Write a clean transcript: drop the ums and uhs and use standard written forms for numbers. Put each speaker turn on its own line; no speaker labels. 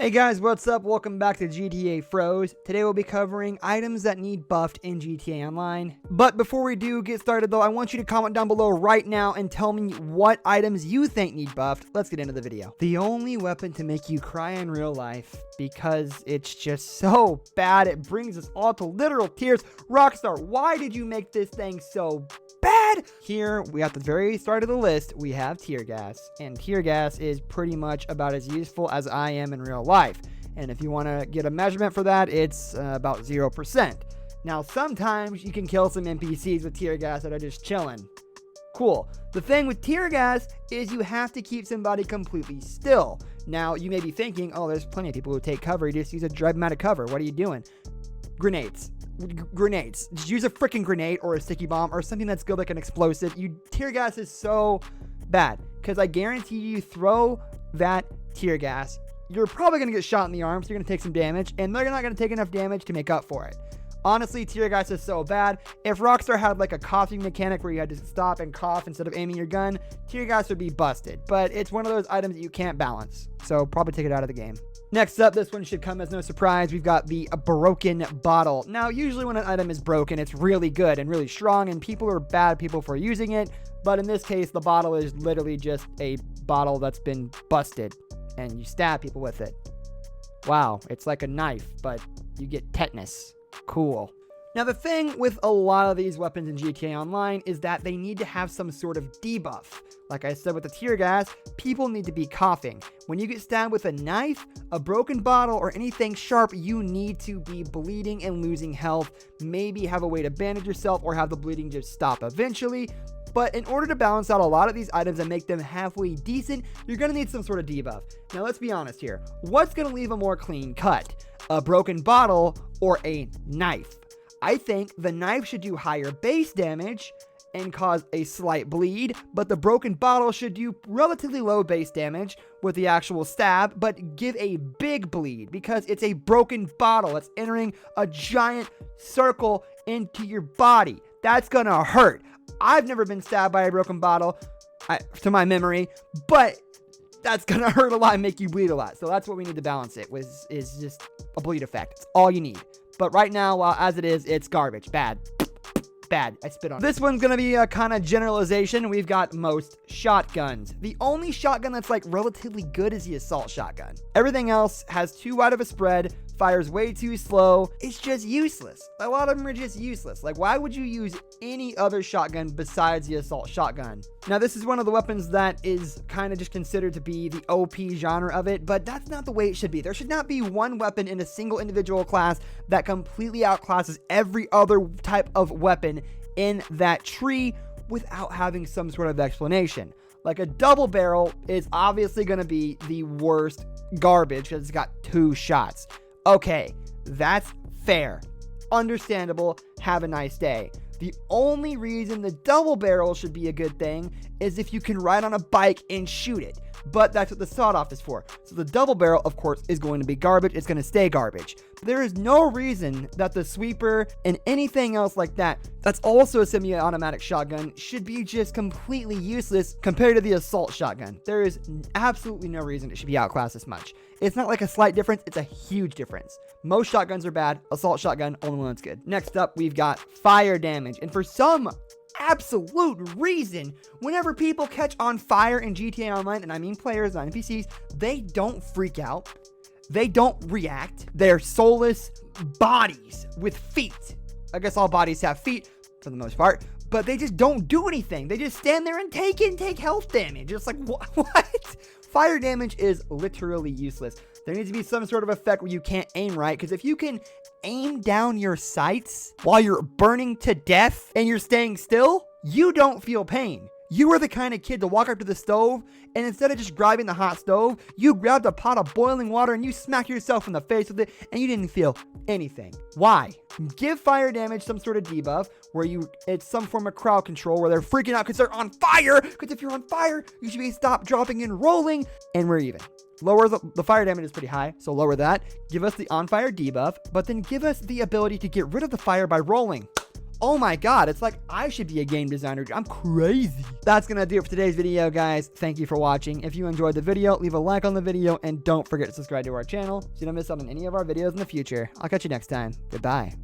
Hey guys, what's up? Welcome back to GTA Froze. Today we'll be covering items that need buffed in GTA Online. But before we do get started though, I want you to comment down below right now and tell me what items you think need buffed. Let's get into the video. The only weapon to make you cry in real life because it's just so bad. It brings us all to literal tears. Rockstar, why did you make this thing so bad? Here, we at the very start of the list, we have tear gas. And tear gas is pretty much about as useful as I am in real life. And if you want to get a measurement for that, it's about 0%. Now, sometimes you can kill some NPCs with tear gas that are just chilling. Cool. The thing with tear gas is you have to keep somebody completely still. Now, you may be thinking, oh, there's plenty of people who take cover. You just use a drive them out of cover. What are you doing? Grenades. Grenades. Just use a freaking grenade or a sticky bomb or something that's good like an explosive. Tear gas is so bad because I guarantee you throw that tear gas, you're probably going to get shot in the arm, so you're going to take some damage, and they're not going to take enough damage to make up for it. Honestly, tear gas is so bad. If Rockstar had like a coughing mechanic where you had to stop and cough instead of aiming your gun, tear gas would be busted. But it's one of those items that you can't balance, so probably take it out of the game. Next up, this one should come as no surprise. We've got the broken bottle. Now, usually when an item is broken, it's really good and really strong, and people are bad people for using it. But in this case, the bottle is literally just a bottle that's been busted, and you stab people with it. Wow, it's like a knife, but you get tetanus. Cool. Now, the thing with a lot of these weapons in GTA Online is that they need to have some sort of debuff. Like I said with the tear gas, people need to be coughing. When you get stabbed with a knife, a broken bottle, or anything sharp, you need to be bleeding and losing health. Maybe have a way to bandage yourself or have the bleeding just stop eventually. But in order to balance out a lot of these items and make them halfway decent, you're going to need some sort of debuff. Now, let's be honest here. What's going to leave a more clean cut? A broken bottle or a knife? I think the knife should do higher base damage and cause a slight bleed, but the broken bottle should do relatively low base damage with the actual stab, but give a big bleed because it's a broken bottle that's entering a giant circle into your body. That's gonna hurt. I've never been stabbed by a broken bottle, to my memory, but that's gonna hurt a lot and make you bleed a lot. So that's what we need to balance it with, is just a bleed effect. It's all you need. But right now, as it is, it's garbage. Bad. Bad. I spit on it. This one's gonna be a kind of generalization. We've got most shotguns. The only shotgun that's like relatively good is the assault shotgun. Everything else has too wide of a spread, fires way too slow. It's just useless. A lot of them are just useless. Like, why would you use any other shotgun besides the assault shotgun? Now, this is one of the weapons that is kind of just considered to be the OP genre of it, but that's not the way it should be. There should not be one weapon in a single individual class that completely outclasses every other type of weapon in that tree without having some sort of explanation. Like a double barrel is obviously going to be the worst garbage because it's got 2 shots. Okay, that's fair. Understandable. Have a nice day. The only reason the double barrel should be a good thing is if you can ride on a bike and shoot it. But that's what the sawed-off is for. So the double barrel, of course, is going to be garbage. It's going to stay garbage. There is no reason that the sweeper and anything else like that that's also a semi-automatic shotgun should be just completely useless compared to the assault shotgun. There is absolutely no reason it should be outclassed this much. It's not like a slight difference. It's a huge difference. Most shotguns are bad. Assault shotgun, only one that's good. Next up, we've got fire damage. And for some absolute reason, whenever people catch on fire in GTA Online, and I mean players, not NPCs, they don't freak out. They don't react. They're soulless bodies with feet. I guess all bodies have feet for the most part, but they just don't do anything. They just stand there and take health damage. It's like, what? Fire damage is literally useless. There needs to be some sort of effect where you can't aim right, because if you can aim down your sights while you're burning to death and you're staying still, you don't feel pain. You are the kind of kid to walk up to the stove, and instead of just grabbing the hot stove, you grabbed a pot of boiling water and you smack yourself in the face with it, and you didn't feel anything. Why? Give fire damage some sort of debuff where it's some form of crowd control where they're freaking out because they're on fire. Because if you're on fire, you should be stop, dropping, and rolling, and we're even. Lower the fire damage is pretty high, so lower that. Give us the on fire debuff, but then give us the ability to get rid of the fire by rolling. Oh my god, it's like I should be a game designer. I'm crazy. That's gonna do it for today's video, guys. Thank you for watching. If you enjoyed the video, leave a like on the video and don't forget to subscribe to our channel so you don't miss out on any of our videos in the future. I'll catch you next time. Goodbye.